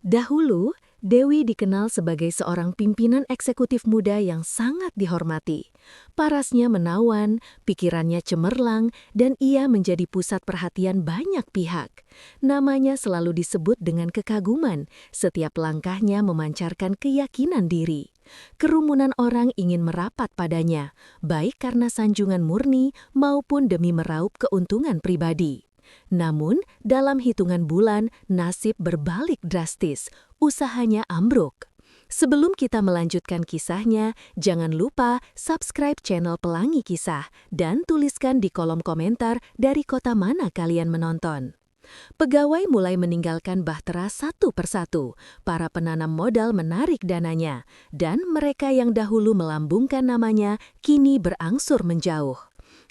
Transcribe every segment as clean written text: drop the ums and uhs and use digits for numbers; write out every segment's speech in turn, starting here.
Dahulu, Dewi dikenal sebagai seorang pimpinan eksekutif muda yang sangat dihormati. Parasnya menawan, pikirannya cemerlang, dan ia menjadi pusat perhatian banyak pihak. Namanya selalu disebut dengan kekaguman, setiap langkahnya memancarkan keyakinan diri. Kerumunan orang ingin merapat padanya, baik karena sanjungan murni maupun demi meraup keuntungan pribadi. Namun, dalam hitungan bulan, nasib berbalik drastis. Usahanya ambruk. Sebelum kita melanjutkan kisahnya, jangan lupa subscribe channel Pelangi Kisah dan tuliskan di kolom komentar dari kota mana kalian menonton. Pegawai mulai meninggalkan Bahtera satu persatu. Para penanam modal menarik dananya, dan mereka yang dahulu melambungkan namanya kini berangsur menjauh.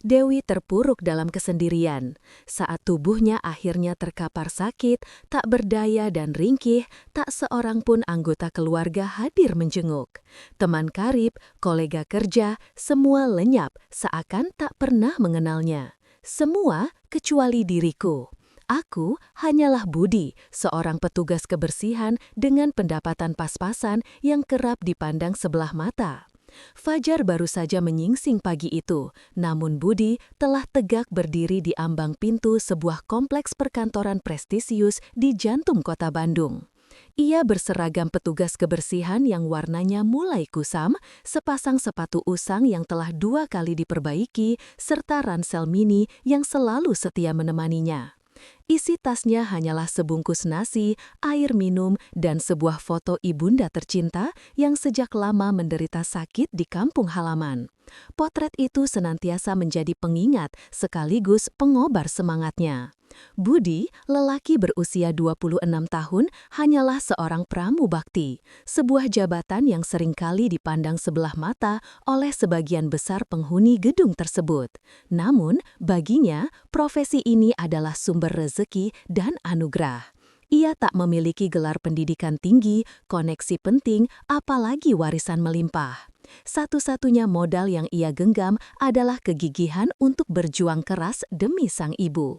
Dewi terpuruk dalam kesendirian. Saat tubuhnya akhirnya terkapar sakit, tak berdaya dan ringkih, tak seorang pun anggota keluarga hadir menjenguk. Teman karib, kolega kerja, semua lenyap seakan tak pernah mengenalnya. Semua kecuali diriku. Aku hanyalah Budi, seorang petugas kebersihan dengan pendapatan pas-pasan yang kerap dipandang sebelah mata. Fajar baru saja menyingsing pagi itu, namun Budi telah tegak berdiri di ambang pintu sebuah kompleks perkantoran prestisius di jantung kota Bandung. Ia berseragam petugas kebersihan yang warnanya mulai kusam, sepasang sepatu usang yang telah 2 kali diperbaiki, serta ransel mini yang selalu setia menemaninya. Isi tasnya hanyalah sebungkus nasi, air minum, dan sebuah foto ibunda tercinta yang sejak lama menderita sakit di kampung halaman. Potret itu senantiasa menjadi pengingat sekaligus pengobar semangatnya. Budi, lelaki berusia 26 tahun, hanyalah seorang pramubakti, sebuah jabatan yang seringkali dipandang sebelah mata oleh sebagian besar penghuni gedung tersebut. Namun, baginya, profesi ini adalah sumber rezeki dan anugerah. Ia tak memiliki gelar pendidikan tinggi, koneksi penting, apalagi warisan melimpah. Satu-satunya modal yang ia genggam adalah kegigihan untuk berjuang keras demi sang ibu.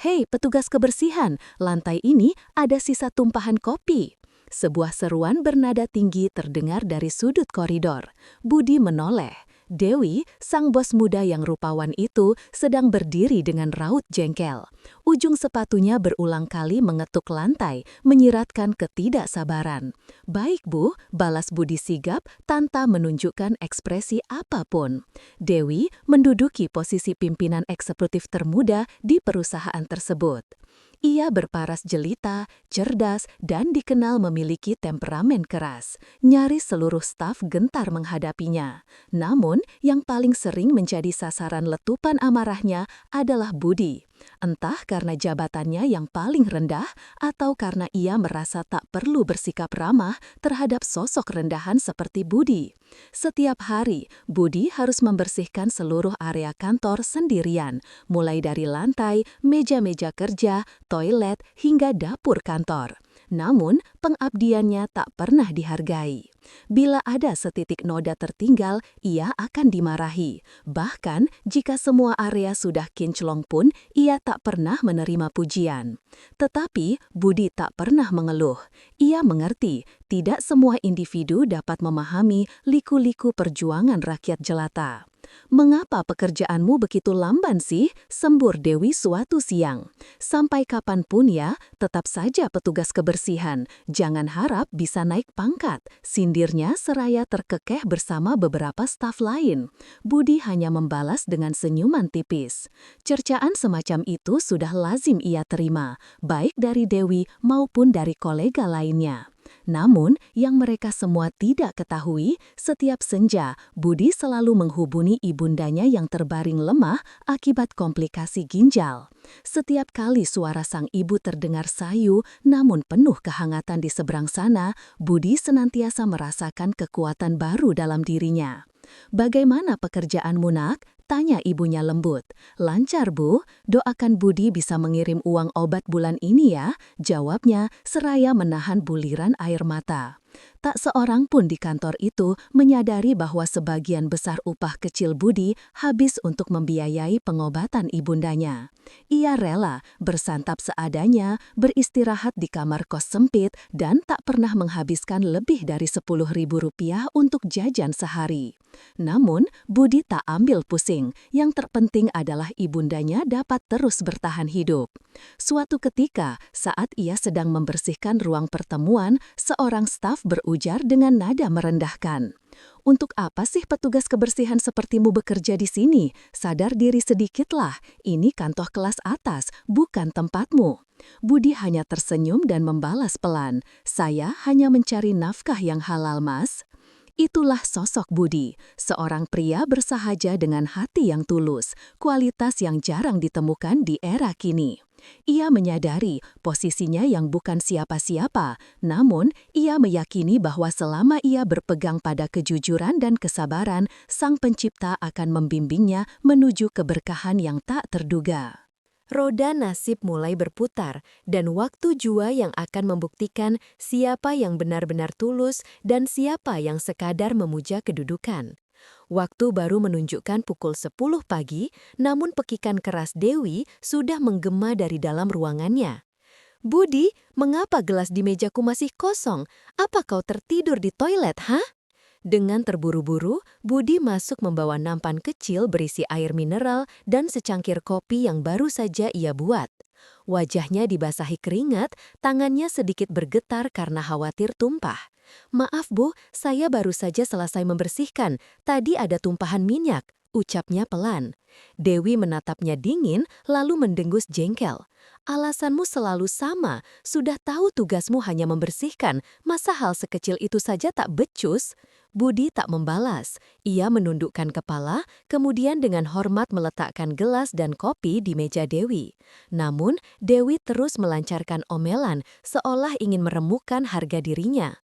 "Hei, petugas kebersihan, lantai ini ada sisa tumpahan kopi." Sebuah seruan bernada tinggi terdengar dari sudut koridor. Budi menoleh. Dewi, sang bos muda yang rupawan itu, sedang berdiri dengan raut jengkel. Ujung sepatunya berulang kali mengetuk lantai, menyiratkan ketidaksabaran. "Baik, Bu," balas Budi sigap tanpa menunjukkan ekspresi apapun. Dewi menduduki posisi pimpinan eksekutif termuda di perusahaan tersebut. Ia berparas jelita, cerdas, dan dikenal memiliki temperamen keras. Nyaris seluruh staf gentar menghadapinya. Namun, yang paling sering menjadi sasaran letupan amarahnya adalah Budi. Entah karena jabatannya yang paling rendah atau karena ia merasa tak perlu bersikap ramah terhadap sosok rendahan seperti Budi. Setiap hari, Budi harus membersihkan seluruh area kantor sendirian, mulai dari lantai, meja-meja kerja, toilet, hingga dapur kantor. Namun, pengabdiannya tak pernah dihargai. Bila ada setitik noda tertinggal, ia akan dimarahi. Bahkan, jika semua area sudah kinclong pun, ia tak pernah menerima pujian. Tetapi, Budi tak pernah mengeluh. Ia mengerti, tidak semua individu dapat memahami liku-liku perjuangan rakyat jelata. "Mengapa pekerjaanmu begitu lamban sih?" sembur Dewi suatu siang. "Sampai kapanpun ya, tetap saja petugas kebersihan. Jangan harap bisa naik pangkat," sindirnya seraya terkekeh bersama beberapa staf lain. Budi hanya membalas dengan senyuman tipis. Cercaan semacam itu sudah lazim ia terima, baik dari Dewi maupun dari kolega lainnya. Namun, yang mereka semua tidak ketahui, setiap senja, Budi selalu menghubungi ibundanya yang terbaring lemah akibat komplikasi ginjal. Setiap kali suara sang ibu terdengar sayu, namun penuh kehangatan di seberang sana, Budi senantiasa merasakan kekuatan baru dalam dirinya. "Bagaimana pekerjaanmu, Nak?" tanya ibunya lembut. "Lancar, Bu. Doakan Budi bisa mengirim uang obat bulan ini ya," jawabnya seraya menahan buliran air mata. Tak seorang pun di kantor itu menyadari bahwa sebagian besar upah kecil Budi habis untuk membiayai pengobatan ibundanya. Ia rela bersantap seadanya, beristirahat di kamar kos sempit, dan tak pernah menghabiskan lebih dari Rp10.000 untuk jajan sehari. Namun, Budi tak ambil pusing. Yang terpenting adalah ibundanya dapat terus bertahan hidup. Suatu ketika, saat ia sedang membersihkan ruang pertemuan, seorang staf berujar dengan nada merendahkan. "Untuk apa sih petugas kebersihan sepertimu bekerja di sini? Sadar diri sedikitlah, ini kantor kelas atas, bukan tempatmu." Budi hanya tersenyum dan membalas pelan, "Saya hanya mencari nafkah yang halal, Mas." Itulah sosok Budi, seorang pria bersahaja dengan hati yang tulus, kualitas yang jarang ditemukan di era kini. Ia menyadari posisinya yang bukan siapa-siapa, namun ia meyakini bahwa selama ia berpegang pada kejujuran dan kesabaran, Sang Pencipta akan membimbingnya menuju keberkahan yang tak terduga. Roda nasib mulai berputar, dan waktu jua yang akan membuktikan siapa yang benar-benar tulus dan siapa yang sekadar memuja kedudukan. Waktu baru menunjukkan pukul 10 pagi, namun pekikan keras Dewi sudah menggema dari dalam ruangannya. "Budi, mengapa gelas di mejaku masih kosong? Apa kau tertidur di toilet, hah?" Dengan terburu-buru, Budi masuk membawa nampan kecil berisi air mineral dan secangkir kopi yang baru saja ia buat. Wajahnya dibasahi keringat, tangannya sedikit bergetar karena khawatir tumpah. "Maaf Bu, saya baru saja selesai membersihkan. Tadi ada tumpahan minyak," ucapnya pelan. Dewi menatapnya dingin lalu mendengus jengkel. "Alasanmu selalu sama, sudah tahu tugasmu hanya membersihkan, masa hal sekecil itu saja tak becus?" Budi tak membalas. Ia menundukkan kepala, kemudian dengan hormat meletakkan gelas dan kopi di meja Dewi. Namun, Dewi terus melancarkan omelan, seolah ingin meremukkan harga dirinya.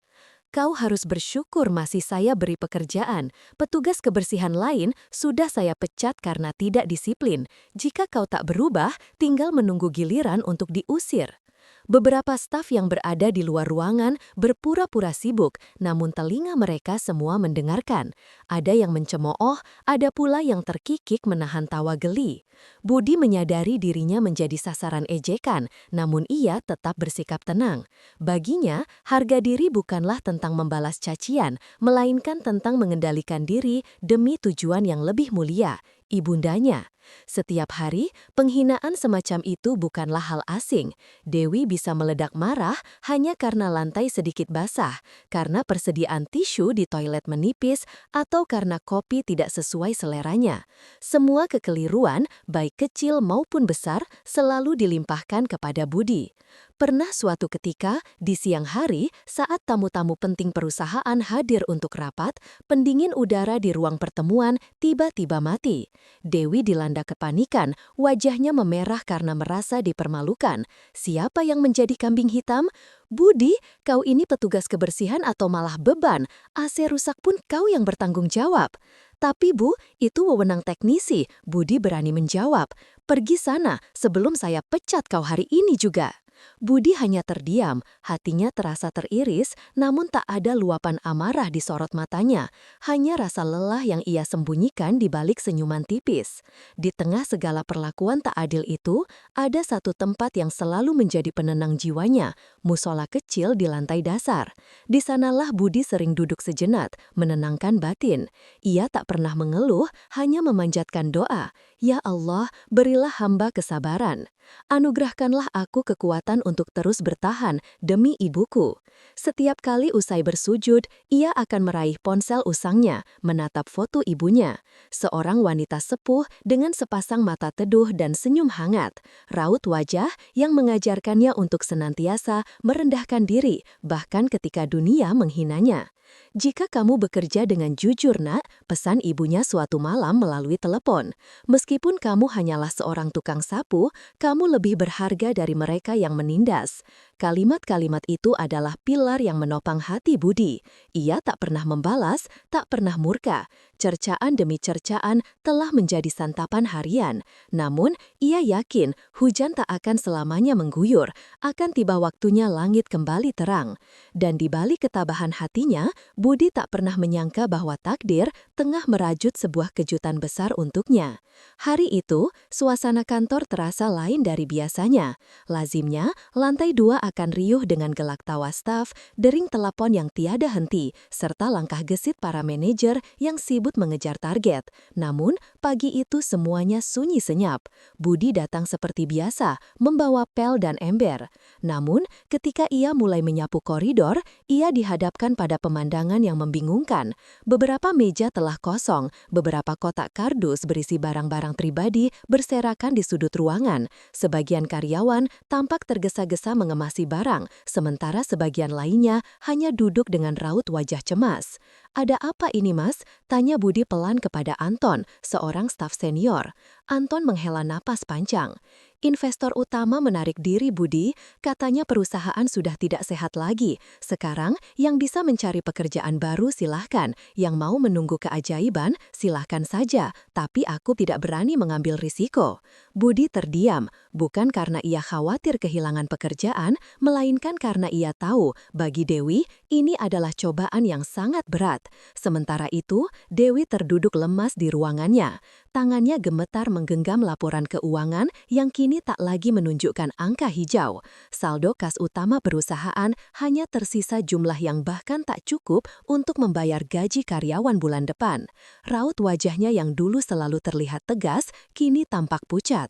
"Kau harus bersyukur masih saya beri pekerjaan. Petugas kebersihan lain sudah saya pecat karena tidak disiplin. Jika kau tak berubah, tinggal menunggu giliran untuk diusir." Beberapa staf yang berada di luar ruangan berpura-pura sibuk, namun telinga mereka semua mendengarkan. Ada yang mencemooh, ada pula yang terkikik menahan tawa geli. Budi menyadari dirinya menjadi sasaran ejekan, namun ia tetap bersikap tenang. Baginya, harga diri bukanlah tentang membalas cacian, melainkan tentang mengendalikan diri demi tujuan yang lebih mulia, ibundanya. Setiap hari, penghinaan semacam itu bukanlah hal asing. Dewi bisa meledak marah hanya karena lantai sedikit basah, karena persediaan tisu di toilet menipis, atau karena kopi tidak sesuai seleranya. Semua kekeliruan, baik kecil maupun besar, selalu dilimpahkan kepada Budi. Pernah suatu ketika, di siang hari, saat tamu-tamu penting perusahaan hadir untuk rapat, pendingin udara di ruang pertemuan tiba-tiba mati. Dewi dilanda kepanikan, wajahnya memerah karena merasa dipermalukan. Siapa yang menjadi kambing hitam? "Budi, kau ini petugas kebersihan atau malah beban? AC rusak pun kau yang bertanggung jawab." "Tapi Bu, itu wewenang teknisi," Budi berani menjawab. "Pergi sana sebelum saya pecat kau hari ini juga." Budi hanya terdiam, hatinya terasa teriris, namun tak ada luapan amarah di sorot matanya, hanya rasa lelah yang ia sembunyikan di balik senyuman tipis. Di tengah segala perlakuan tak adil itu, ada satu tempat yang selalu menjadi penenang jiwanya, musola kecil di lantai dasar. Di sanalah Budi sering duduk sejenak, menenangkan batin. Ia tak pernah mengeluh, hanya memanjatkan doa, "Ya Allah, berilah hamba kesabaran. Anugerahkanlah aku kekuatan untuk terus bertahan demi ibuku." Setiap kali usai bersujud, ia akan meraih ponsel usangnya, menatap foto ibunya. Seorang wanita sepuh dengan sepasang mata teduh dan senyum hangat, raut wajah yang mengajarkannya untuk senantiasa merendahkan diri, bahkan ketika dunia menghinanya. "Jika kamu bekerja dengan jujur, Nak," pesan ibunya suatu malam melalui telepon. "Meskipun kamu hanyalah seorang tukang sapu, kamu lebih berharga dari mereka yang menindas. Kalimat-kalimat itu adalah pilar yang menopang hati Budi. Ia tak pernah membalas, tak pernah murka. Cercaan demi cercaan telah menjadi santapan harian. Namun, ia yakin hujan tak akan selamanya mengguyur, akan tiba waktunya langit kembali terang. Dan di balik ketabahan hatinya, Budi tak pernah menyangka bahwa takdir tengah merajut sebuah kejutan besar untuknya. Hari itu, suasana kantor terasa lain dari biasanya. Lazimnya, lantai 2 akan riuh dengan gelak tawa staf, dering telepon yang tiada henti, serta langkah gesit para manajer yang sibuk mengejar target. Namun, pagi itu semuanya sunyi senyap. Budi datang seperti biasa, membawa pel dan ember. Namun, ketika ia mulai menyapu koridor, ia dihadapkan pada pemandangan yang membingungkan. Beberapa meja telah kosong, beberapa kotak kardus berisi barang-barang pribadi berserakan di sudut ruangan. Sebagian karyawan tampak tergesa-gesa mengemasi barang, sementara sebagian lainnya hanya duduk dengan raut wajah cemas. "Ada apa ini, Mas?" tanya Budi pelan kepada Anton, seorang staf senior. Anton menghela napas panjang. "Investor utama menarik diri, Budi. Katanya perusahaan sudah tidak sehat lagi. Sekarang, yang bisa mencari pekerjaan baru silahkan. Yang mau menunggu keajaiban, silahkan saja. Tapi aku tidak berani mengambil risiko." Budi terdiam, bukan karena ia khawatir kehilangan pekerjaan, melainkan karena ia tahu, bagi Dewi, ini adalah cobaan yang sangat berat. Sementara itu, Dewi terduduk lemas di ruangannya. Tangannya gemetar menggenggam laporan keuangan yang kini tak lagi menunjukkan angka hijau. Saldo kas utama perusahaan hanya tersisa jumlah yang bahkan tak cukup untuk membayar gaji karyawan bulan depan. Raut wajahnya yang dulu selalu terlihat tegas, kini tampak pucat.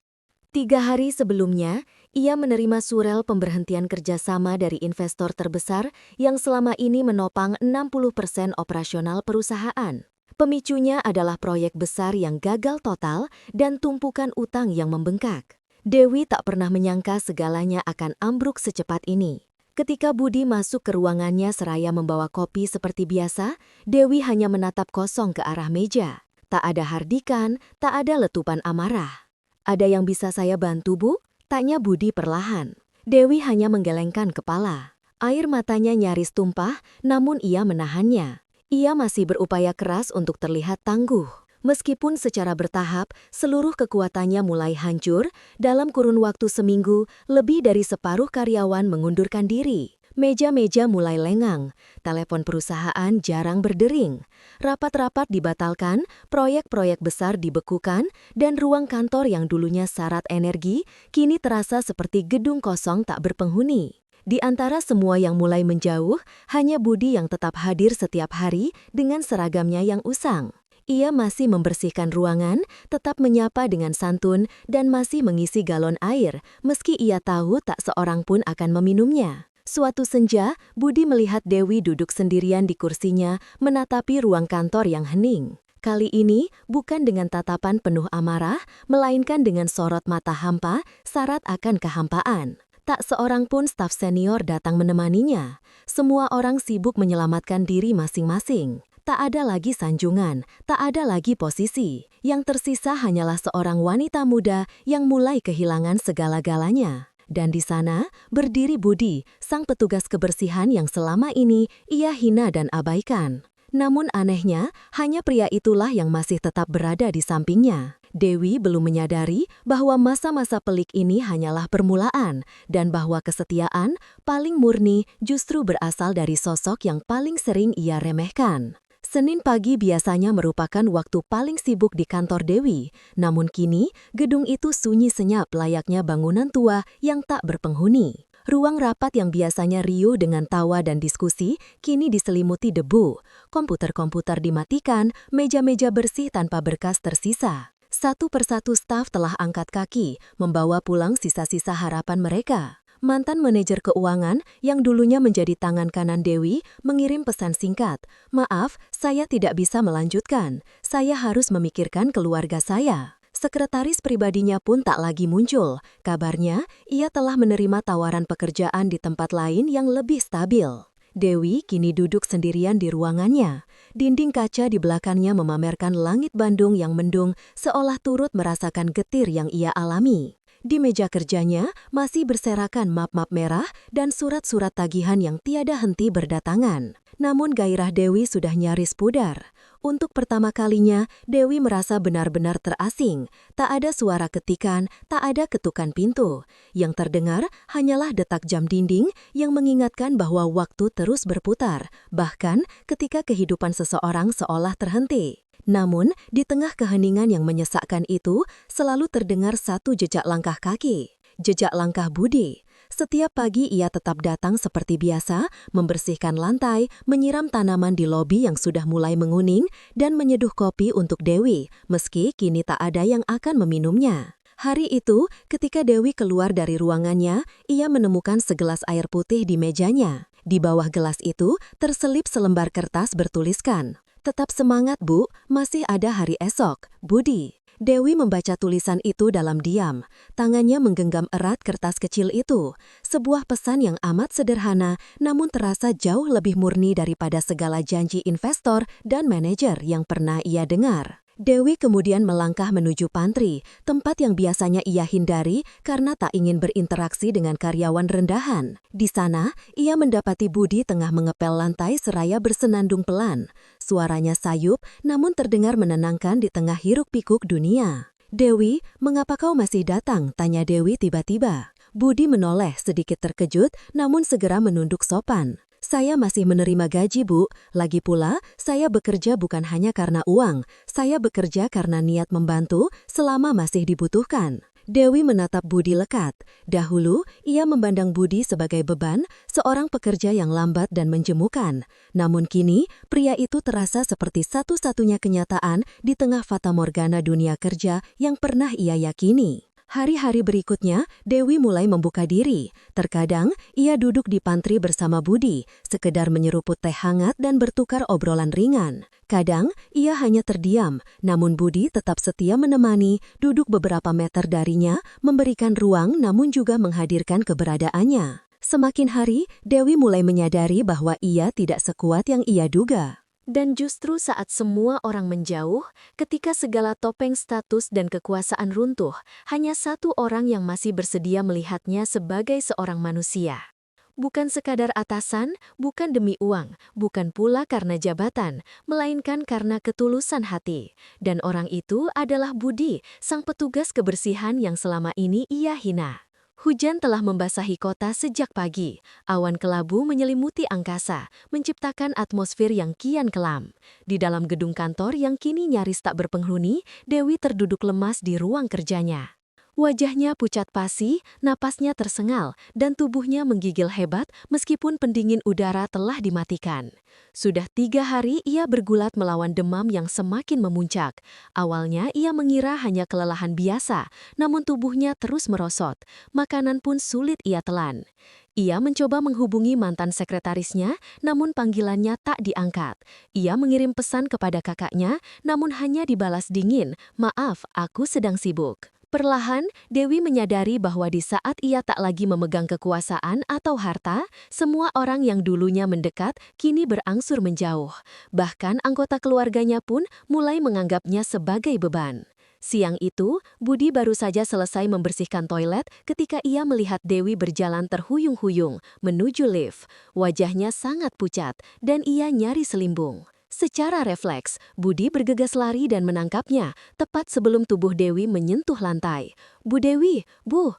3 hari sebelumnya, ia menerima surel pemberhentian kerjasama dari investor terbesar yang selama ini menopang 60% operasional perusahaan. Pemicunya adalah proyek besar yang gagal total dan tumpukan utang yang membengkak. Dewi tak pernah menyangka segalanya akan ambruk secepat ini. Ketika Budi masuk ke ruangannya seraya membawa kopi seperti biasa, Dewi hanya menatap kosong ke arah meja. Tak ada hardikan, tak ada letupan amarah. "Ada yang bisa saya bantu, Bu?" tanya Budi perlahan. Dewi hanya menggelengkan kepala. Air matanya nyaris tumpah, namun ia menahannya. Ia masih berupaya keras untuk terlihat tangguh. Meskipun secara bertahap, seluruh kekuatannya mulai hancur, dalam kurun waktu seminggu, lebih dari separuh karyawan mengundurkan diri. Meja-meja mulai lengang, telepon perusahaan jarang berdering, rapat-rapat dibatalkan, proyek-proyek besar dibekukan, dan ruang kantor yang dulunya syarat energi, kini terasa seperti gedung kosong tak berpenghuni. Di antara semua yang mulai menjauh, hanya Budi yang tetap hadir setiap hari dengan seragamnya yang usang. Ia masih membersihkan ruangan, tetap menyapa dengan santun, dan masih mengisi galon air, meski ia tahu tak seorang pun akan meminumnya. Suatu senja, Budi melihat Dewi duduk sendirian di kursinya, menatapi ruang kantor yang hening. Kali ini, bukan dengan tatapan penuh amarah, melainkan dengan sorot mata hampa, syarat akan kehampaan. Tak seorang pun staf senior datang menemaninya. Semua orang sibuk menyelamatkan diri masing-masing. Tak ada lagi sanjungan, tak ada lagi posisi. Yang tersisa hanyalah seorang wanita muda yang mulai kehilangan segala-galanya. Dan di sana, berdiri Budi, sang petugas kebersihan yang selama ini ia hina dan abaikan. Namun anehnya, hanya pria itulah yang masih tetap berada di sampingnya. Dewi belum menyadari bahwa masa-masa pelik ini hanyalah permulaan, dan bahwa kesetiaan paling murni justru berasal dari sosok yang paling sering ia remehkan. Senin pagi biasanya merupakan waktu paling sibuk di kantor Dewi, namun kini gedung itu sunyi senyap layaknya bangunan tua yang tak berpenghuni. Ruang rapat yang biasanya riuh dengan tawa dan diskusi, kini diselimuti debu. Komputer-komputer dimatikan, meja-meja bersih tanpa berkas tersisa. Satu persatu staf telah angkat kaki, membawa pulang sisa-sisa harapan mereka. Mantan manajer keuangan yang dulunya menjadi tangan kanan Dewi mengirim pesan singkat, "Maaf, saya tidak bisa melanjutkan. Saya harus memikirkan keluarga saya." Sekretaris pribadinya pun tak lagi muncul. Kabarnya, ia telah menerima tawaran pekerjaan di tempat lain yang lebih stabil. Dewi kini duduk sendirian di ruangannya. Dinding kaca di belakangnya memamerkan langit Bandung yang mendung, seolah turut merasakan getir yang ia alami. Di meja kerjanya masih berserakan map-map merah dan surat-surat tagihan yang tiada henti berdatangan. Namun gairah Dewi sudah nyaris pudar. Untuk pertama kalinya, Dewi merasa benar-benar terasing. Tak ada suara ketikan, tak ada ketukan pintu. Yang terdengar hanyalah detak jam dinding yang mengingatkan bahwa waktu terus berputar, bahkan ketika kehidupan seseorang seolah terhenti. Namun, di tengah keheningan yang menyesakkan itu, selalu terdengar satu jejak langkah kaki. Jejak langkah Budi. Setiap pagi ia tetap datang seperti biasa, membersihkan lantai, menyiram tanaman di lobi yang sudah mulai menguning, dan menyeduh kopi untuk Dewi, meski kini tak ada yang akan meminumnya. Hari itu, ketika Dewi keluar dari ruangannya, ia menemukan segelas air putih di mejanya. Di bawah gelas itu, terselip selembar kertas bertuliskan, "Tetap semangat, Bu, masih ada hari esok, Budi." Dewi membaca tulisan itu dalam diam. Tangannya menggenggam erat kertas kecil itu. Sebuah pesan yang amat sederhana, namun terasa jauh lebih murni daripada segala janji investor dan manajer yang pernah ia dengar. Dewi kemudian melangkah menuju pantry, tempat yang biasanya ia hindari karena tak ingin berinteraksi dengan karyawan rendahan. Di sana, ia mendapati Budi tengah mengepel lantai seraya bersenandung pelan. Suaranya sayup, namun terdengar menenangkan di tengah hiruk-pikuk dunia. "Dewi, mengapa kau masih datang?" tanya Dewi tiba-tiba. Budi menoleh sedikit terkejut, namun segera menunduk sopan. "Saya masih menerima gaji, Bu. Lagi pula, saya bekerja bukan hanya karena uang. Saya bekerja karena niat membantu selama masih dibutuhkan." Dewi menatap Budi lekat. Dahulu, ia memandang Budi sebagai beban, seorang pekerja yang lambat dan menjemukan. Namun kini, pria itu terasa seperti satu-satunya kenyataan di tengah fatamorgana dunia kerja yang pernah ia yakini. Hari-hari berikutnya, Dewi mulai membuka diri. Terkadang, ia duduk di pantry bersama Budi, sekedar menyeruput teh hangat dan bertukar obrolan ringan. Kadang, ia hanya terdiam, namun Budi tetap setia menemani, duduk beberapa meter darinya, memberikan ruang namun juga menghadirkan keberadaannya. Semakin hari, Dewi mulai menyadari bahwa ia tidak sekuat yang ia duga. Dan justru saat semua orang menjauh, ketika segala topeng status dan kekuasaan runtuh, hanya satu orang yang masih bersedia melihatnya sebagai seorang manusia. Bukan sekadar atasan, bukan demi uang, bukan pula karena jabatan, melainkan karena ketulusan hati. Dan orang itu adalah Budi, sang petugas kebersihan yang selama ini ia hina. Hujan telah membasahi kota sejak pagi. Awan kelabu menyelimuti angkasa, menciptakan atmosfer yang kian kelam. Di dalam gedung kantor yang kini nyaris tak berpenghuni, Dewi terduduk lemas di ruang kerjanya. Wajahnya pucat pasi, napasnya tersengal, dan tubuhnya menggigil hebat meskipun pendingin udara telah dimatikan. Sudah 3 hari ia bergulat melawan demam yang semakin memuncak. Awalnya ia mengira hanya kelelahan biasa, namun tubuhnya terus merosot. Makanan pun sulit ia telan. Ia mencoba menghubungi mantan sekretarisnya, namun panggilannya tak diangkat. Ia mengirim pesan kepada kakaknya, namun hanya dibalas dingin, "Maaf, aku sedang sibuk." Perlahan, Dewi menyadari bahwa di saat ia tak lagi memegang kekuasaan atau harta, semua orang yang dulunya mendekat kini berangsur menjauh. Bahkan anggota keluarganya pun mulai menganggapnya sebagai beban. Siang itu, Budi baru saja selesai membersihkan toilet ketika ia melihat Dewi berjalan terhuyung-huyung menuju lift. Wajahnya sangat pucat dan ia nyaris selimbung. Secara refleks, Budi bergegas lari dan menangkapnya, tepat sebelum tubuh Dewi menyentuh lantai. "Bu Dewi, Bu,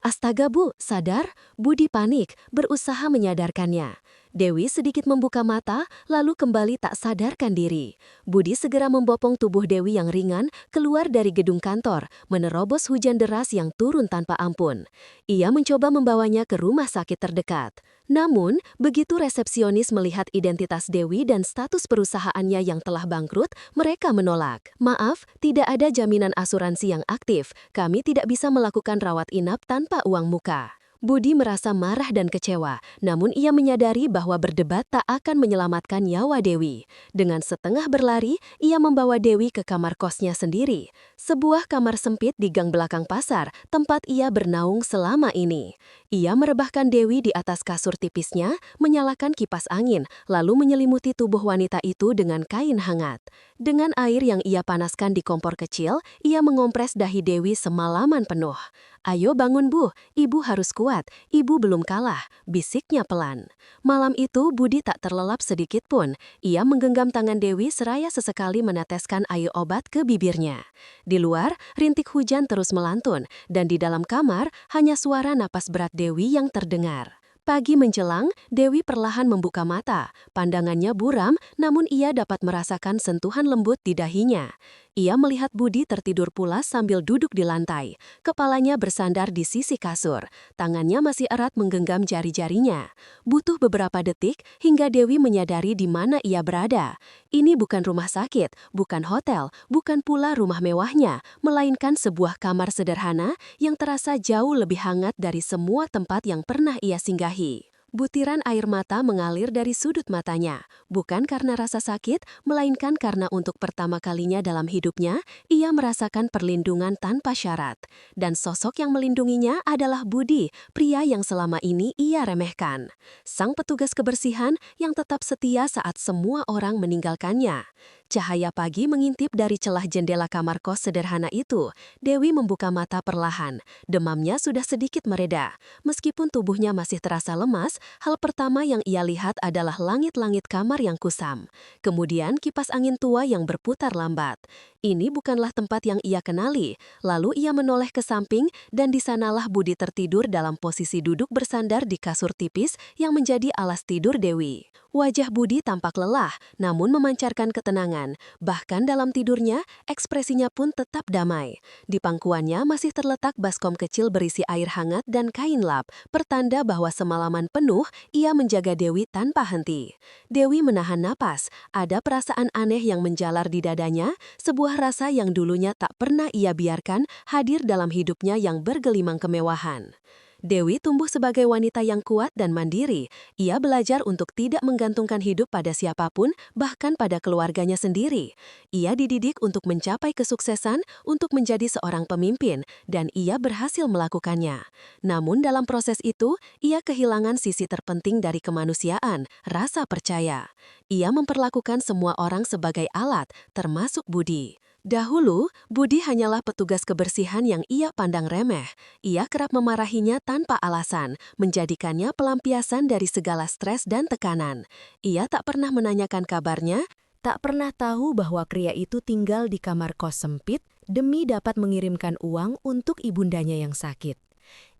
astaga Bu, sadar?" Budi panik, berusaha menyadarkannya. Dewi sedikit membuka mata, lalu kembali tak sadarkan diri. Budi segera membopong tubuh Dewi yang ringan keluar dari gedung kantor, menerobos hujan deras yang turun tanpa ampun. Ia mencoba membawanya ke rumah sakit terdekat. Namun, begitu resepsionis melihat identitas Dewi dan status perusahaannya yang telah bangkrut, mereka menolak. "Maaf, tidak ada jaminan asuransi yang aktif. Kami tidak bisa melakukan rawat inap tanpa uang muka." Budi merasa marah dan kecewa, namun ia menyadari bahwa berdebat tak akan menyelamatkan nyawa Dewi. Dengan setengah berlari, ia membawa Dewi ke kamar kosnya sendiri. Sebuah kamar sempit di gang belakang pasar, tempat ia bernaung selama ini. Ia merebahkan Dewi di atas kasur tipisnya, menyalakan kipas angin, lalu menyelimuti tubuh wanita itu dengan kain hangat. Dengan air yang ia panaskan di kompor kecil, ia mengompres dahi Dewi semalaman penuh. "Ayo bangun Bu, Ibu harus kuat, Ibu belum kalah," bisiknya pelan. Malam itu Budi tak terlelap sedikit pun. Ia menggenggam tangan Dewi seraya sesekali meneteskan air obat ke bibirnya. Di luar, rintik hujan terus melantun, dan di dalam kamar hanya suara napas berat Dewi yang terdengar. Pagi menjelang, Dewi perlahan membuka mata. Pandangannya buram, namun ia dapat merasakan sentuhan lembut di dahinya. Ia melihat Budi tertidur pulas sambil duduk di lantai. Kepalanya bersandar di sisi kasur. Tangannya masih erat menggenggam jari-jarinya. Butuh beberapa detik hingga Dewi menyadari di mana ia berada. Ini bukan rumah sakit, bukan hotel, bukan pula rumah mewahnya, melainkan sebuah kamar sederhana yang terasa jauh lebih hangat dari semua tempat yang pernah ia singgahi. Butiran air mata mengalir dari sudut matanya, bukan karena rasa sakit, melainkan karena untuk pertama kalinya dalam hidupnya, ia merasakan perlindungan tanpa syarat. Dan sosok yang melindunginya adalah Budi, pria yang selama ini ia remehkan. Sang petugas kebersihan yang tetap setia saat semua orang meninggalkannya. Cahaya pagi mengintip dari celah jendela kamar kos sederhana itu. Dewi membuka mata perlahan. Demamnya sudah sedikit mereda. Meskipun tubuhnya masih terasa lemas, hal pertama yang ia lihat adalah langit-langit kamar yang kusam. Kemudian kipas angin tua yang berputar lambat. Ini bukanlah tempat yang ia kenali. Lalu ia menoleh ke samping dan di sanalah Budi tertidur dalam posisi duduk bersandar di kasur tipis yang menjadi alas tidur Dewi. Wajah Budi tampak lelah, namun memancarkan ketenangan. Bahkan dalam tidurnya, ekspresinya pun tetap damai. Di pangkuannya masih terletak baskom kecil berisi air hangat dan kain lap, pertanda bahwa semalaman penuh ia menjaga Dewi tanpa henti. Dewi menahan napas, ada perasaan aneh yang menjalar di dadanya, sebuah rasa yang dulunya tak pernah ia biarkan hadir dalam hidupnya yang bergelimang kemewahan. Dewi tumbuh sebagai wanita yang kuat dan mandiri. Ia belajar untuk tidak menggantungkan hidup pada siapapun, bahkan pada keluarganya sendiri. Ia dididik untuk mencapai kesuksesan, untuk menjadi seorang pemimpin, dan ia berhasil melakukannya. Namun dalam proses itu, ia kehilangan sisi terpenting dari kemanusiaan, rasa percaya. Ia memperlakukan semua orang sebagai alat, termasuk Budi. Dahulu, Budi hanyalah petugas kebersihan yang ia pandang remeh. Ia kerap memarahinya tanpa alasan, menjadikannya pelampiasan dari segala stres dan tekanan. Ia tak pernah menanyakan kabarnya, tak pernah tahu bahwa pria itu tinggal di kamar kos sempit demi dapat mengirimkan uang untuk ibundanya yang sakit.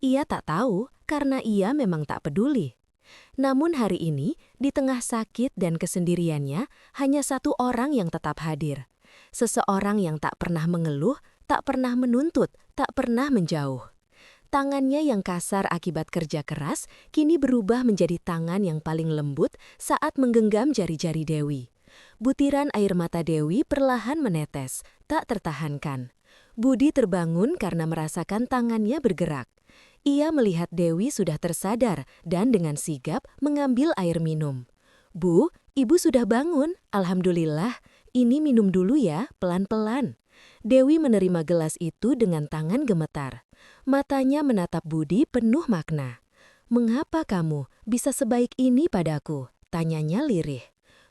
Ia tak tahu karena ia memang tak peduli. Namun hari ini, di tengah sakit dan kesendiriannya, hanya satu orang yang tetap hadir. Seseorang yang tak pernah mengeluh, tak pernah menuntut, tak pernah menjauh. Tangannya yang kasar akibat kerja keras, kini berubah menjadi tangan yang paling lembut saat menggenggam jari-jari Dewi. Butiran air mata Dewi perlahan menetes, tak tertahankan. Budi terbangun karena merasakan tangannya bergerak. Ia melihat Dewi sudah tersadar dan dengan sigap mengambil air minum. "Bu, Ibu sudah bangun, Alhamdulillah. Ini minum dulu ya, pelan-pelan." Dewi menerima gelas itu dengan tangan gemetar. Matanya menatap Budi penuh makna. "Mengapa kamu bisa sebaik ini padaku?" tanyanya lirih.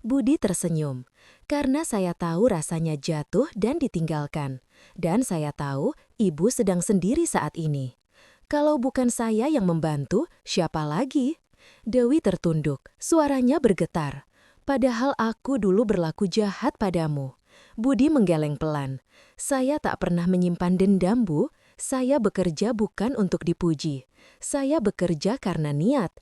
Budi tersenyum. "Karena saya tahu rasanya jatuh dan ditinggalkan. Dan saya tahu Ibu sedang sendiri saat ini. Kalau bukan saya yang membantu, siapa lagi?" Dewi tertunduk, suaranya bergetar. "Padahal aku dulu berlaku jahat padamu." Budi menggeleng pelan. "Saya tak pernah menyimpan dendam, Bu. Saya bekerja bukan untuk dipuji. Saya bekerja karena niat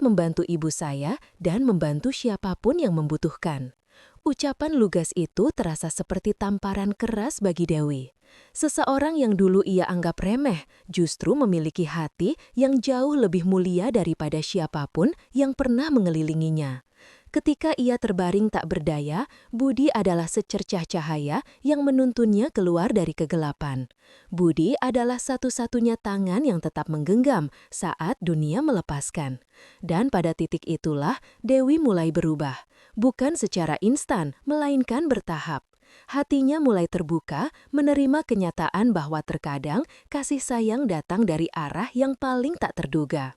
membantu ibu saya dan membantu siapapun yang membutuhkan." Ucapan lugas itu terasa seperti tamparan keras bagi Dewi. Seseorang yang dulu ia anggap remeh justru memiliki hati yang jauh lebih mulia daripada siapapun yang pernah mengelilinginya. Ketika ia terbaring tak berdaya, Budi adalah secercah cahaya yang menuntunnya keluar dari kegelapan. Budi adalah satu-satunya tangan yang tetap menggenggam saat dunia melepaskan. Dan pada titik itulah Dewi mulai berubah. Bukan secara instan, melainkan bertahap. Hatinya mulai terbuka, menerima kenyataan bahwa terkadang kasih sayang datang dari arah yang paling tak terduga.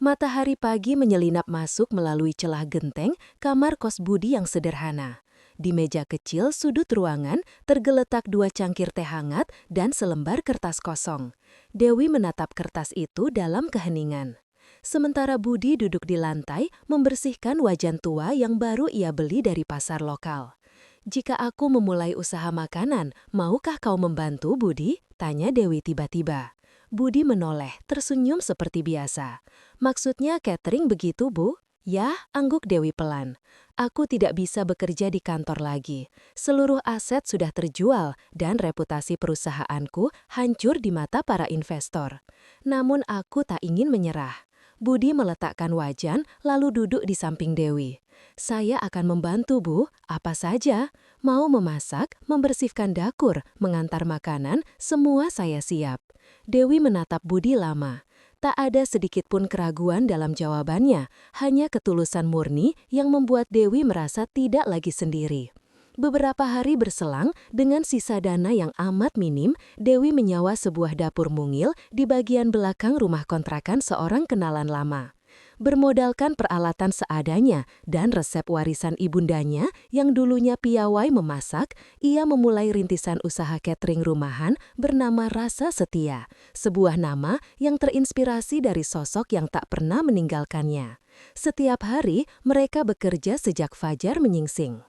Matahari pagi menyelinap masuk melalui celah genteng kamar kos Budi yang sederhana. Di meja kecil sudut ruangan tergeletak 2 cangkir teh hangat dan selembar kertas kosong. Dewi menatap kertas itu dalam keheningan. Sementara Budi duduk di lantai membersihkan wajan tua yang baru ia beli dari pasar lokal. "Jika aku memulai usaha makanan, maukah kau membantu, Budi?" tanya Dewi tiba-tiba. Budi menoleh, tersenyum seperti biasa. "Maksudnya catering begitu, Bu?" "Ya," angguk Dewi pelan. "Aku tidak bisa bekerja di kantor lagi. Seluruh aset sudah terjual dan reputasi perusahaanku hancur di mata para investor. Namun aku tak ingin menyerah." Budi meletakkan wajan lalu duduk di samping Dewi. "Saya akan membantu, Bu. Apa saja. Mau memasak, membersihkan dapur, mengantar makanan, semua saya siap." Dewi menatap Budi lama. Tak ada sedikit pun keraguan dalam jawabannya, hanya ketulusan murni yang membuat Dewi merasa tidak lagi sendiri. Beberapa hari berselang, dengan sisa dana yang amat minim, Dewi menyewa sebuah dapur mungil di bagian belakang rumah kontrakan seorang kenalan lama. Bermodalkan peralatan seadanya dan resep warisan ibundanya yang dulunya piawai memasak, ia memulai rintisan usaha catering rumahan bernama Rasa Setia, sebuah nama yang terinspirasi dari sosok yang tak pernah meninggalkannya. Setiap hari, mereka bekerja sejak fajar menyingsing.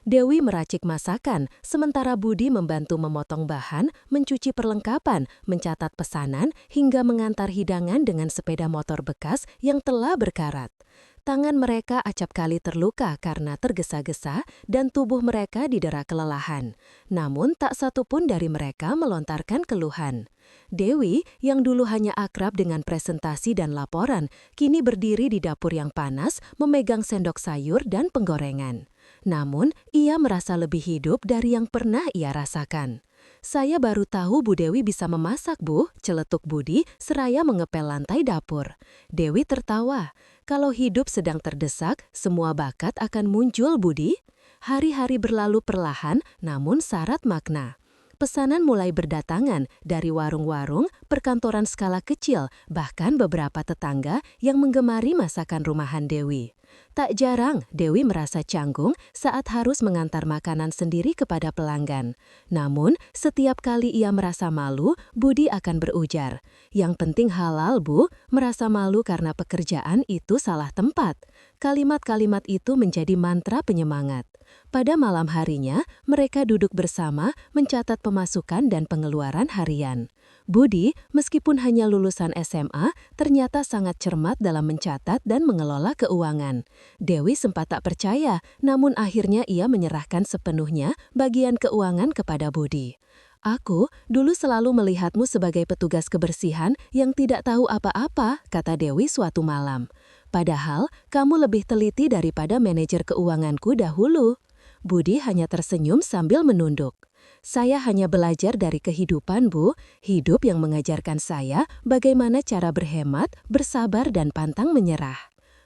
Dewi meracik masakan, sementara Budi membantu memotong bahan, mencuci perlengkapan, mencatat pesanan, hingga mengantar hidangan dengan sepeda motor bekas yang telah berkarat. Tangan mereka acap kali terluka karena tergesa-gesa dan tubuh mereka didera kelelahan. Namun tak satu pun dari mereka melontarkan keluhan. Dewi, yang dulu hanya akrab dengan presentasi dan laporan, kini berdiri di dapur yang panas, memegang sendok sayur dan penggorengan. Namun, ia merasa lebih hidup dari yang pernah ia rasakan. "Saya baru tahu Bu Dewi bisa memasak, Bu," celetuk Budi seraya mengepel lantai dapur. Dewi tertawa. "Kalau hidup sedang terdesak, semua bakat akan muncul, Budi." Hari-hari berlalu perlahan, namun syarat makna. Pesanan mulai berdatangan dari warung-warung, perkantoran skala kecil, bahkan beberapa tetangga yang menggemari masakan rumahan Dewi. Tak jarang Dewi merasa canggung saat harus mengantar makanan sendiri kepada pelanggan. Namun, setiap kali ia merasa malu, Budi akan berujar, "Yang penting halal, Bu. Merasa malu karena pekerjaan itu salah tempat." Kalimat-kalimat itu menjadi mantra penyemangat. Pada malam harinya, mereka duduk bersama mencatat pemasukan dan pengeluaran harian. Budi, meskipun hanya lulusan SMA, ternyata sangat cermat dalam mencatat dan mengelola keuangan. Dewi sempat tak percaya, namun akhirnya ia menyerahkan sepenuhnya bagian keuangan kepada Budi. "Aku dulu selalu melihatmu sebagai petugas kebersihan yang tidak tahu apa-apa," kata Dewi suatu malam. "Padahal kamu lebih teliti daripada manajer keuanganku dahulu." Budi hanya tersenyum sambil menunduk. "Saya hanya belajar dari kehidupan, Bu. Hidup yang mengajarkan saya bagaimana cara berhemat, bersabar, dan pantang menyerah."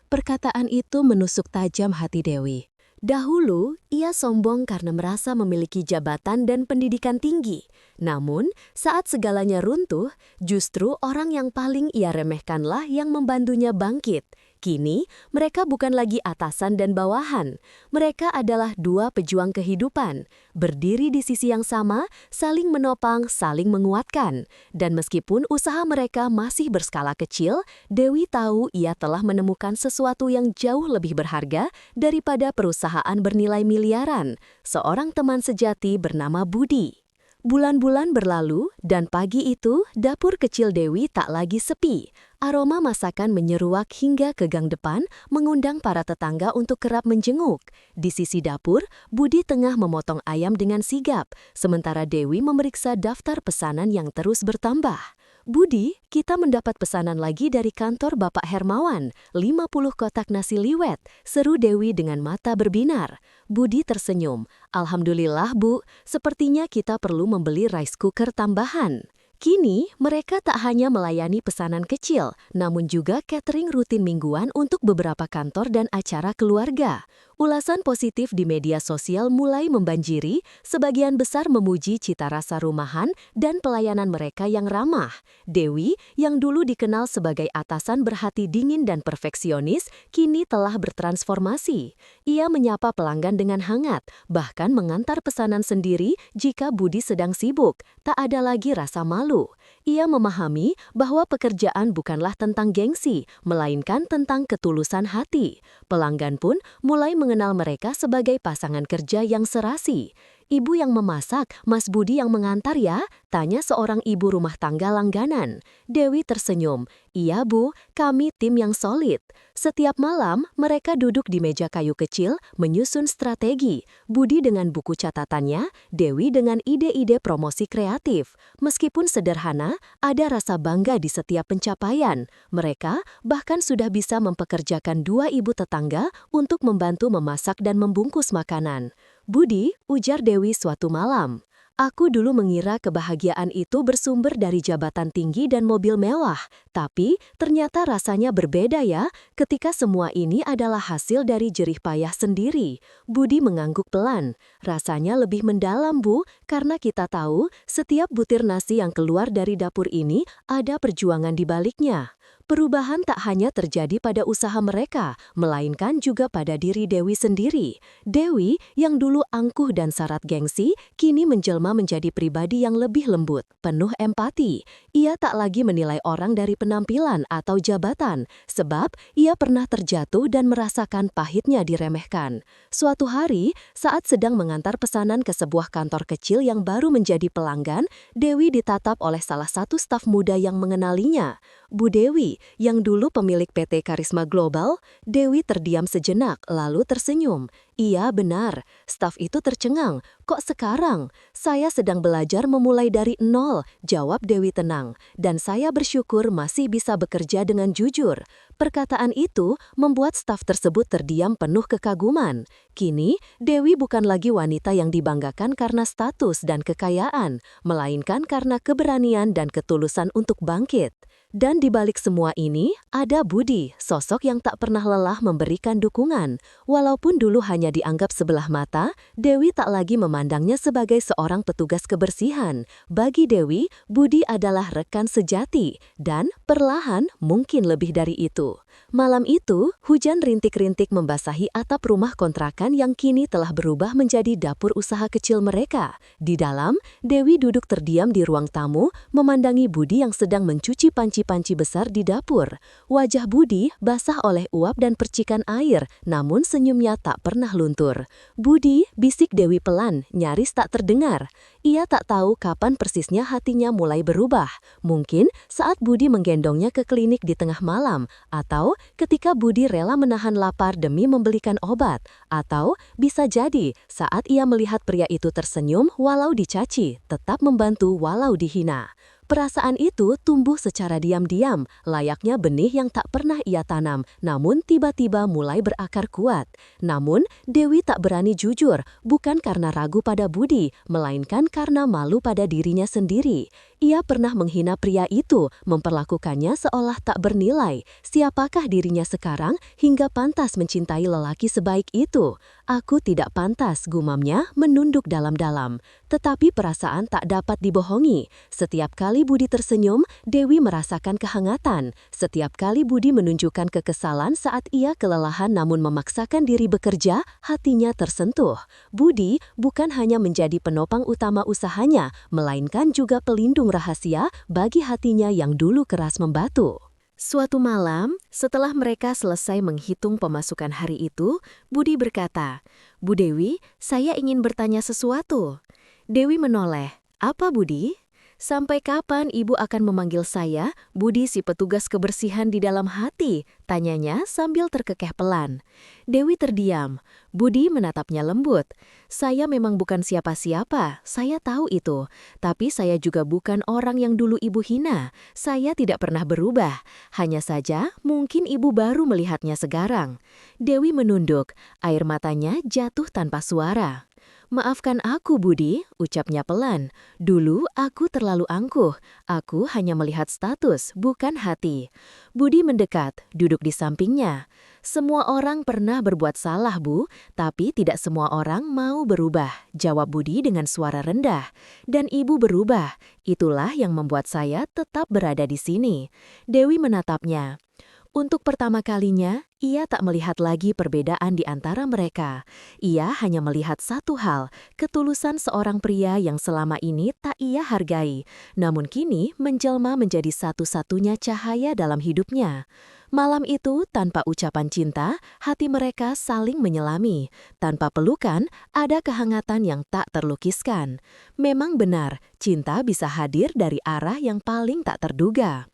Perkataan itu menusuk tajam hati Dewi. Dahulu, ia sombong karena merasa memiliki jabatan dan pendidikan tinggi. Namun, saat segalanya runtuh, justru orang yang paling ia remehkanlah yang membantunya bangkit. Kini, mereka bukan lagi atasan dan bawahan. Mereka adalah dua pejuang kehidupan, berdiri di sisi yang sama, saling menopang, saling menguatkan. Dan meskipun usaha mereka masih berskala kecil, Dewi tahu ia telah menemukan sesuatu yang jauh lebih berharga daripada perusahaan bernilai miliaran, seorang teman sejati bernama Budi. Bulan-bulan berlalu, dan pagi itu dapur kecil Dewi tak lagi sepi. Aroma masakan menyeruak hingga ke gang depan, mengundang para tetangga untuk kerap menjenguk. Di sisi dapur, Budi tengah memotong ayam dengan sigap, sementara Dewi memeriksa daftar pesanan yang terus bertambah. "Budi, kita mendapat pesanan lagi dari kantor Bapak Hermawan, 50 kotak nasi liwet," seru Dewi dengan mata berbinar. Budi tersenyum. "Alhamdulillah, Bu, sepertinya kita perlu membeli rice cooker tambahan." Kini, mereka tak hanya melayani pesanan kecil, namun juga catering rutin mingguan untuk beberapa kantor dan acara keluarga. Ulasan positif di media sosial mulai membanjiri, sebagian besar memuji cita rasa rumahan dan pelayanan mereka yang ramah. Dewi, yang dulu dikenal sebagai atasan berhati dingin dan perfeksionis, kini telah bertransformasi. Ia menyapa pelanggan dengan hangat, bahkan mengantar pesanan sendiri jika Budi sedang sibuk. Tak ada lagi rasa malu. Ia memahami bahwa pekerjaan bukanlah tentang gengsi, melainkan tentang ketulusan hati. Pelanggan pun mulai mengenal mereka sebagai pasangan kerja yang serasi. "Ibu yang memasak, Mas Budi yang mengantar ya?" tanya seorang ibu rumah tangga langganan. Dewi tersenyum. "Iya Bu, kami tim yang solid." Setiap malam, mereka duduk di meja kayu kecil, menyusun strategi. Budi dengan buku catatannya, Dewi dengan ide-ide promosi kreatif. Meskipun sederhana, ada rasa bangga di setiap pencapaian. Mereka bahkan sudah bisa mempekerjakan 2 ibu tetangga untuk membantu memasak dan membungkus makanan. "Budi," ujar Dewi suatu malam, "aku dulu mengira kebahagiaan itu bersumber dari jabatan tinggi dan mobil mewah. Tapi ternyata rasanya berbeda ya, ketika semua ini adalah hasil dari jerih payah sendiri." Budi mengangguk pelan. "Rasanya lebih mendalam Bu, karena kita tahu setiap butir nasi yang keluar dari dapur ini ada perjuangan di baliknya." Perubahan tak hanya terjadi pada usaha mereka, melainkan juga pada diri Dewi sendiri. Dewi, yang dulu angkuh dan syarat gengsi, kini menjelma menjadi pribadi yang lebih lembut, penuh empati. Ia tak lagi menilai orang dari penampilan atau jabatan, sebab ia pernah terjatuh dan merasakan pahitnya diremehkan. Suatu hari, saat sedang mengantar pesanan ke sebuah kantor kecil yang baru menjadi pelanggan, Dewi ditatap oleh salah satu staf muda yang mengenalinya. "Bu Dewi, yang dulu pemilik PT Karisma Global." Dewi terdiam sejenak, lalu tersenyum. "Iya benar." Staf itu tercengang. "Kok sekarang?" "Saya sedang belajar memulai dari nol," jawab Dewi tenang. "Dan saya bersyukur masih bisa bekerja dengan jujur." Perkataan itu membuat staf tersebut terdiam penuh kekaguman. Kini, Dewi bukan lagi wanita yang dibanggakan karena status dan kekayaan, melainkan karena keberanian dan ketulusan untuk bangkit. Dan di balik semua ini, ada Budi, sosok yang tak pernah lelah memberikan dukungan. Walaupun dulu hanya dianggap sebelah mata, Dewi tak lagi memandangnya sebagai seorang petugas kebersihan. Bagi Dewi, Budi adalah rekan sejati, dan perlahan mungkin lebih dari itu. Malam itu, hujan rintik-rintik membasahi atap rumah kontrakan yang kini telah berubah menjadi dapur usaha kecil mereka. Di dalam, Dewi duduk terdiam di ruang tamu, memandangi Budi yang sedang mencuci panci-panci besar di dapur. Wajah Budi basah oleh uap dan percikan air, namun senyumnya tak pernah luntur. "Budi," bisik Dewi pelan, nyaris tak terdengar. Ia tak tahu kapan persisnya hatinya mulai berubah. Mungkin saat Budi menggendongnya ke klinik di tengah malam, atau ketika Budi rela menahan lapar demi membelikan obat, atau bisa jadi saat ia melihat pria itu tersenyum walau dicaci, tetap membantu walau dihina. Perasaan itu tumbuh secara diam-diam, layaknya benih yang tak pernah ia tanam, namun tiba-tiba mulai berakar kuat. Namun, Dewi tak berani jujur, bukan karena ragu pada Budi, melainkan karena malu pada dirinya sendiri. Ia pernah menghina pria itu, memperlakukannya seolah tak bernilai. Siapakah dirinya sekarang hingga pantas mencintai lelaki sebaik itu? "Aku tidak pantas," gumamnya, menunduk dalam-dalam. Tetapi perasaan tak dapat dibohongi. Setiap kali Budi tersenyum, Dewi merasakan kehangatan. Setiap kali Budi menunjukkan kekesalan saat ia kelelahan namun memaksakan diri bekerja, hatinya tersentuh. Budi bukan hanya menjadi penopang utama usahanya, melainkan juga pelindung rahasia bagi hatinya yang dulu keras membatu. Suatu malam, setelah mereka selesai menghitung pemasukan hari itu, Budi berkata, "Bu Dewi, saya ingin bertanya sesuatu." Dewi menoleh. "Apa Budi?" "Sampai kapan Ibu akan memanggil saya, Budi si petugas kebersihan di dalam hati?" tanyanya sambil terkekeh pelan. Dewi terdiam. Budi menatapnya lembut. "Saya memang bukan siapa-siapa, saya tahu itu. Tapi saya juga bukan orang yang dulu Ibu hina. Saya tidak pernah berubah. Hanya saja mungkin Ibu baru melihatnya sekarang." Dewi menunduk, air matanya jatuh tanpa suara. Maafkan aku, Budi, ucapnya pelan. Dulu aku terlalu angkuh. Aku hanya melihat status, bukan hati. Budi mendekat, duduk di sampingnya. Semua orang pernah berbuat salah, Bu, tapi tidak semua orang mau berubah, jawab Budi dengan suara rendah. Dan ibu berubah. Itulah yang membuat saya tetap berada di sini. Dewi menatapnya. Untuk pertama kalinya, ia tak melihat lagi perbedaan di antara mereka. Ia hanya melihat satu hal, ketulusan seorang pria yang selama ini tak ia hargai, namun kini menjelma menjadi satu-satunya cahaya dalam hidupnya. Malam itu, tanpa ucapan cinta, hati mereka saling menyelami. Tanpa pelukan, ada kehangatan yang tak terlukiskan. Memang benar, cinta bisa hadir dari arah yang paling tak terduga.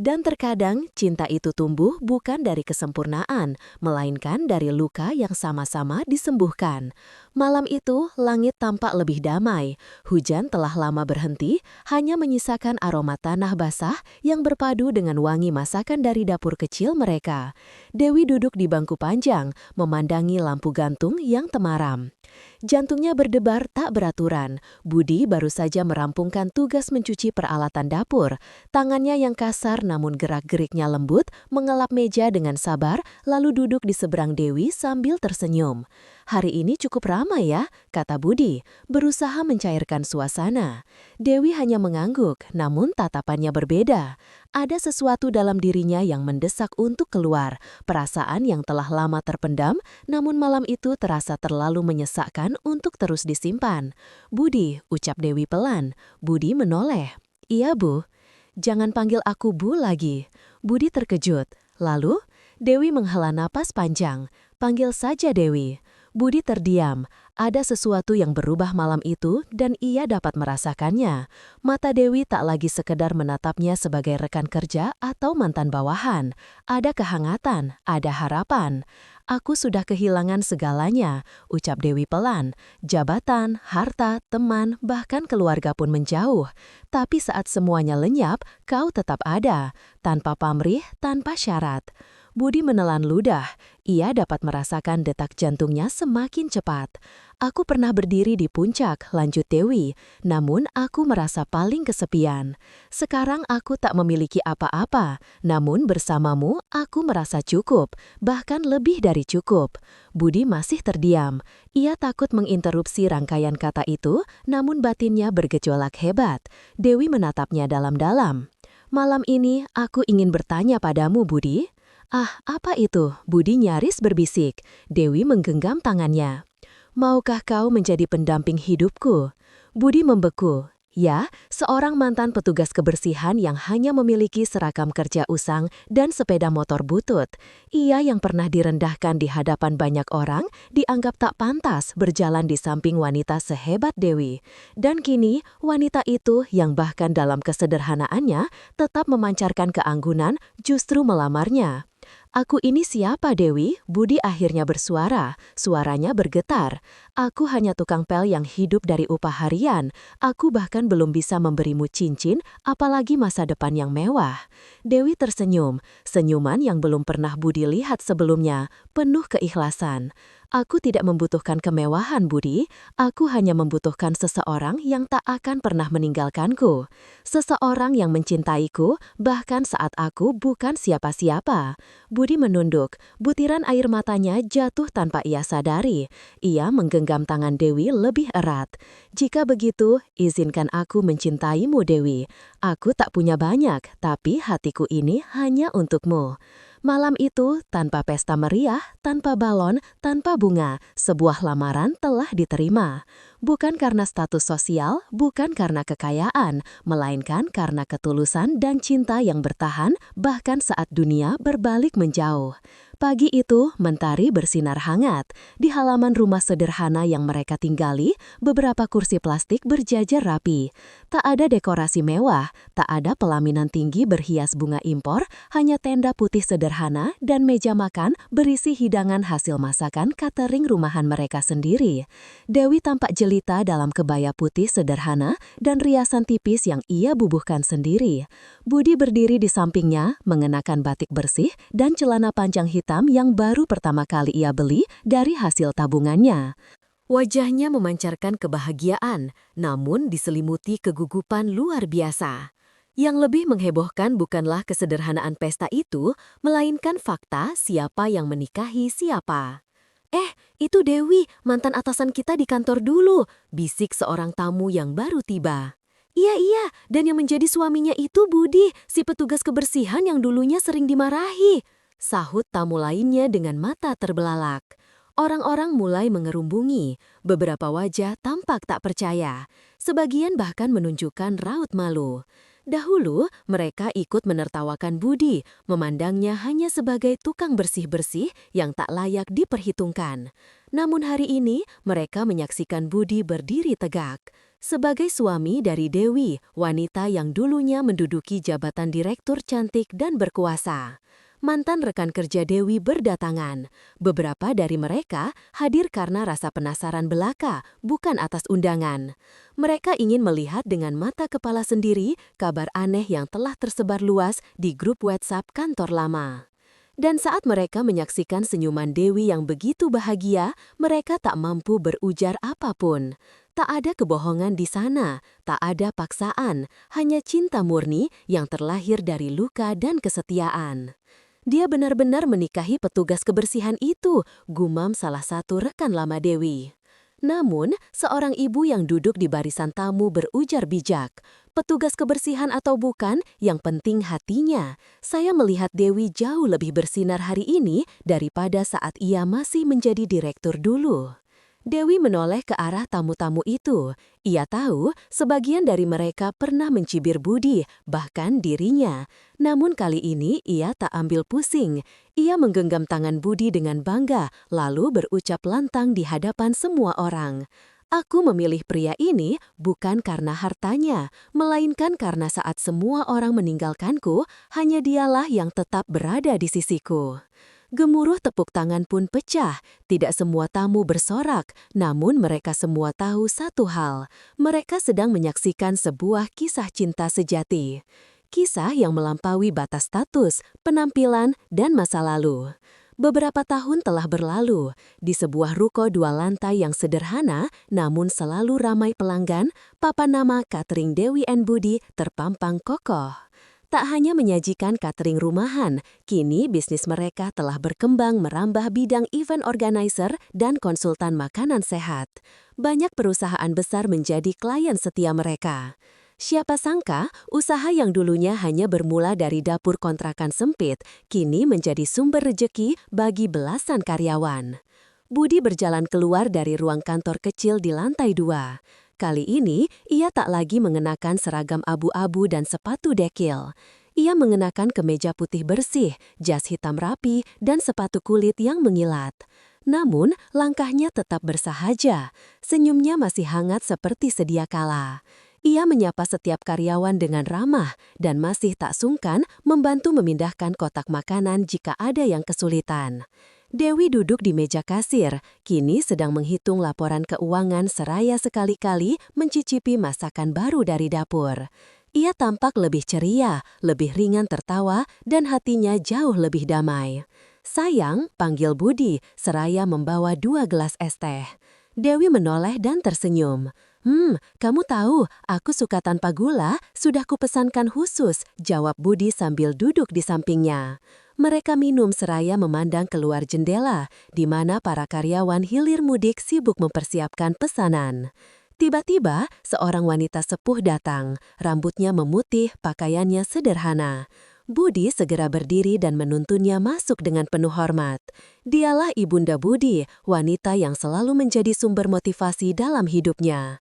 Dan terkadang cinta itu tumbuh bukan dari kesempurnaan, melainkan dari luka yang sama-sama disembuhkan. Malam itu, langit tampak lebih damai. Hujan telah lama berhenti, hanya menyisakan aroma tanah basah yang berpadu dengan wangi masakan dari dapur kecil mereka. Dewi duduk di bangku panjang, memandangi lampu gantung yang temaram. Jantungnya berdebar tak beraturan. Budi baru saja merampungkan tugas mencuci peralatan dapur. Tangannya yang kasar namun gerak-geriknya lembut mengelap meja dengan sabar lalu duduk di seberang Dewi sambil tersenyum. Hari ini cukup ramai ya, kata Budi, berusaha mencairkan suasana. Dewi hanya mengangguk, namun tatapannya berbeda. Ada sesuatu dalam dirinya yang mendesak untuk keluar, perasaan yang telah lama terpendam, namun malam itu terasa terlalu menyesakkan untuk terus disimpan. Budi, ucap Dewi pelan. Budi menoleh. Iya, Bu. Jangan panggil aku Bu lagi. Budi terkejut. Lalu, Dewi menghela napas panjang. Panggil saja Dewi. Budi terdiam. Ada sesuatu yang berubah malam itu dan ia dapat merasakannya. Mata Dewi tak lagi sekedar menatapnya sebagai rekan kerja atau mantan bawahan. Ada kehangatan, ada harapan. Aku sudah kehilangan segalanya, ucap Dewi pelan. Jabatan, harta, teman, bahkan keluarga pun menjauh. Tapi saat semuanya lenyap, kau tetap ada. Tanpa pamrih, tanpa syarat. Budi menelan ludah. Ia dapat merasakan detak jantungnya semakin cepat. Aku pernah berdiri di puncak, lanjut Dewi. Namun aku merasa paling kesepian. Sekarang aku tak memiliki apa-apa. Namun bersamamu aku merasa cukup. Bahkan lebih dari cukup. Budi masih terdiam. Ia takut menginterupsi rangkaian kata itu, namun batinnya bergejolak hebat. Dewi menatapnya dalam-dalam. Malam ini aku ingin bertanya padamu, Budi. Ah, apa itu? Budi nyaris berbisik. Dewi menggenggam tangannya. Maukah kau menjadi pendamping hidupku? Budi membeku. Ya, seorang mantan petugas kebersihan yang hanya memiliki seragam kerja usang dan sepeda motor butut. Ia yang pernah direndahkan di hadapan banyak orang, dianggap tak pantas berjalan di samping wanita sehebat Dewi. Dan kini, wanita itu yang bahkan dalam kesederhanaannya tetap memancarkan keanggunan justru melamarnya. Aku ini siapa, Dewi? Budi akhirnya bersuara. Suaranya bergetar. Aku hanya tukang pel yang hidup dari upah harian. Aku bahkan belum bisa memberimu cincin, apalagi masa depan yang mewah. Dewi tersenyum. Senyuman yang belum pernah Budi lihat sebelumnya. Penuh keikhlasan. Aku tidak membutuhkan kemewahan, Budi. Aku hanya membutuhkan seseorang yang tak akan pernah meninggalkanku. Seseorang yang mencintaiku, bahkan saat aku bukan siapa-siapa. Budi menunduk. Butiran air matanya jatuh tanpa ia sadari. Ia menggenggam tangan Dewi lebih erat. Jika begitu, izinkan aku mencintaimu, Dewi. Aku tak punya banyak, tapi hatiku ini hanya untukmu. Malam itu, tanpa pesta meriah, tanpa balon, tanpa bunga, sebuah lamaran telah diterima. Bukan karena status sosial, bukan karena kekayaan, melainkan karena ketulusan dan cinta yang bertahan bahkan saat dunia berbalik menjauh. Pagi itu, mentari bersinar hangat. Di halaman rumah sederhana yang mereka tinggali, beberapa kursi plastik berjajar rapi. Tak ada dekorasi mewah, tak ada pelaminan tinggi berhias bunga impor, hanya tenda putih sederhana dan meja makan berisi hidangan hasil masakan catering rumahan mereka sendiri. Dewi tampak jelita dalam kebaya putih sederhana dan riasan tipis yang ia bubuhkan sendiri. Budi berdiri di sampingnya, mengenakan batik bersih dan celana panjang hitam yang baru pertama kali ia beli dari hasil tabungannya. Wajahnya memancarkan kebahagiaan, namun diselimuti kegugupan luar biasa. Yang lebih menghebohkan bukanlah kesederhanaan pesta itu, melainkan fakta siapa yang menikahi siapa. Itu Dewi, mantan atasan kita di kantor dulu, bisik seorang tamu yang baru tiba. Iya, dan yang menjadi suaminya itu Budi, si petugas kebersihan yang dulunya sering dimarahi. Sahut tamu lainnya dengan mata terbelalak. Orang-orang mulai mengerumbungi, beberapa wajah tampak tak percaya. Sebagian bahkan menunjukkan raut malu. Dahulu, mereka ikut menertawakan Budi, memandangnya hanya sebagai tukang bersih-bersih yang tak layak diperhitungkan. Namun hari ini, mereka menyaksikan Budi berdiri tegak. Sebagai suami dari Dewi, wanita yang dulunya menduduki jabatan direktur cantik dan berkuasa. Mantan rekan kerja Dewi berdatangan. Beberapa dari mereka hadir karena rasa penasaran belaka, bukan atas undangan. Mereka ingin melihat dengan mata kepala sendiri kabar aneh yang telah tersebar luas di grup WhatsApp kantor lama. Dan saat mereka menyaksikan senyuman Dewi yang begitu bahagia, mereka tak mampu berujar apapun. Tak ada kebohongan di sana, tak ada paksaan, hanya cinta murni yang terlahir dari luka dan kesetiaan. Dia benar-benar menikahi petugas kebersihan itu, gumam salah satu rekan lama Dewi. Namun, seorang ibu yang duduk di barisan tamu berujar bijak. Petugas kebersihan atau bukan, yang penting hatinya. Saya melihat Dewi jauh lebih bersinar hari ini daripada saat ia masih menjadi direktur dulu. Dewi menoleh ke arah tamu-tamu itu. Ia tahu sebagian dari mereka pernah mencibir Budi, bahkan dirinya. Namun kali ini ia tak ambil pusing. Ia menggenggam tangan Budi dengan bangga, lalu berucap lantang di hadapan semua orang. Aku memilih pria ini bukan karena hartanya, melainkan karena saat semua orang meninggalkanku, hanya dialah yang tetap berada di sisiku. Gemuruh tepuk tangan pun pecah. Tidak semua tamu bersorak, namun mereka semua tahu satu hal. Mereka sedang menyaksikan sebuah kisah cinta sejati. Kisah yang melampaui batas status, penampilan, dan masa lalu. Beberapa tahun telah berlalu. Di sebuah ruko 2 lantai yang sederhana, namun selalu ramai pelanggan, papan nama Catering Dewi and Budi terpampang kokoh. Tak hanya menyajikan catering rumahan, kini bisnis mereka telah berkembang merambah bidang event organizer dan konsultan makanan sehat. Banyak perusahaan besar menjadi klien setia mereka. Siapa sangka, usaha yang dulunya hanya bermula dari dapur kontrakan sempit, kini menjadi sumber rejeki bagi belasan karyawan. Budi berjalan keluar dari ruang kantor kecil di lantai 2. Kali ini, ia tak lagi mengenakan seragam abu-abu dan sepatu dekil. Ia mengenakan kemeja putih bersih, jas hitam rapi, dan sepatu kulit yang mengilat. Namun, langkahnya tetap bersahaja. Senyumnya masih hangat seperti sedia kala. Ia menyapa setiap karyawan dengan ramah dan masih tak sungkan membantu memindahkan kotak makanan jika ada yang kesulitan. Dewi duduk di meja kasir, kini sedang menghitung laporan keuangan seraya sekali-kali mencicipi masakan baru dari dapur. Ia tampak lebih ceria, lebih ringan tertawa, dan hatinya jauh lebih damai. Sayang, panggil Budi, seraya membawa 2 gelas es teh. Dewi menoleh dan tersenyum. Kamu tahu, aku suka tanpa gula, sudah kupesankan khusus, jawab Budi sambil duduk di sampingnya. Mereka minum seraya memandang keluar jendela, di mana para karyawan hilir mudik sibuk mempersiapkan pesanan. Tiba-tiba, seorang wanita sepuh datang, rambutnya memutih, pakaiannya sederhana. Budi segera berdiri dan menuntunnya masuk dengan penuh hormat. Dialah Ibunda Budi, wanita yang selalu menjadi sumber motivasi dalam hidupnya.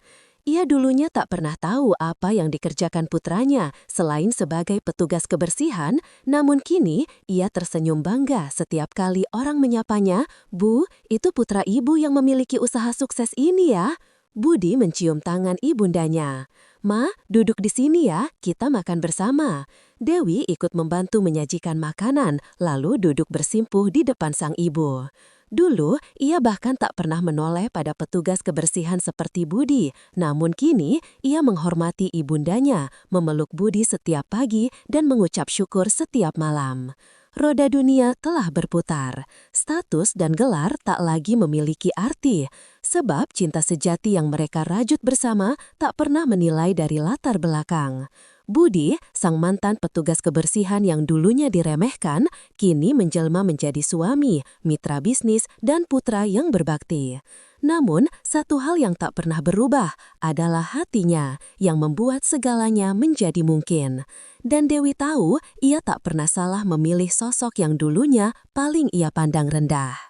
Ia dulunya tak pernah tahu apa yang dikerjakan putranya selain sebagai petugas kebersihan, namun kini ia tersenyum bangga setiap kali orang menyapanya, "Bu, itu putra ibu yang memiliki usaha sukses ini ya." Budi mencium tangan ibundanya. "Ma, duduk di sini ya, kita makan bersama." Dewi ikut membantu menyajikan makanan, lalu duduk bersimpuh di depan sang ibu. Dulu, ia bahkan tak pernah menoleh pada petugas kebersihan seperti Budi, namun kini ia menghormati ibundanya, memeluk Budi setiap pagi dan mengucap syukur setiap malam. roda dunia telah berputar. Status dan gelar tak lagi memiliki arti, sebab cinta sejati yang mereka rajut bersama tak pernah menilai dari latar belakang. Budi, sang mantan petugas kebersihan yang dulunya diremehkan, kini menjelma menjadi suami, mitra bisnis, dan putra yang berbakti. Namun, satu hal yang tak pernah berubah adalah hatinya yang membuat segalanya menjadi mungkin. Dan Dewi tahu ia tak pernah salah memilih sosok yang dulunya paling ia pandang rendah.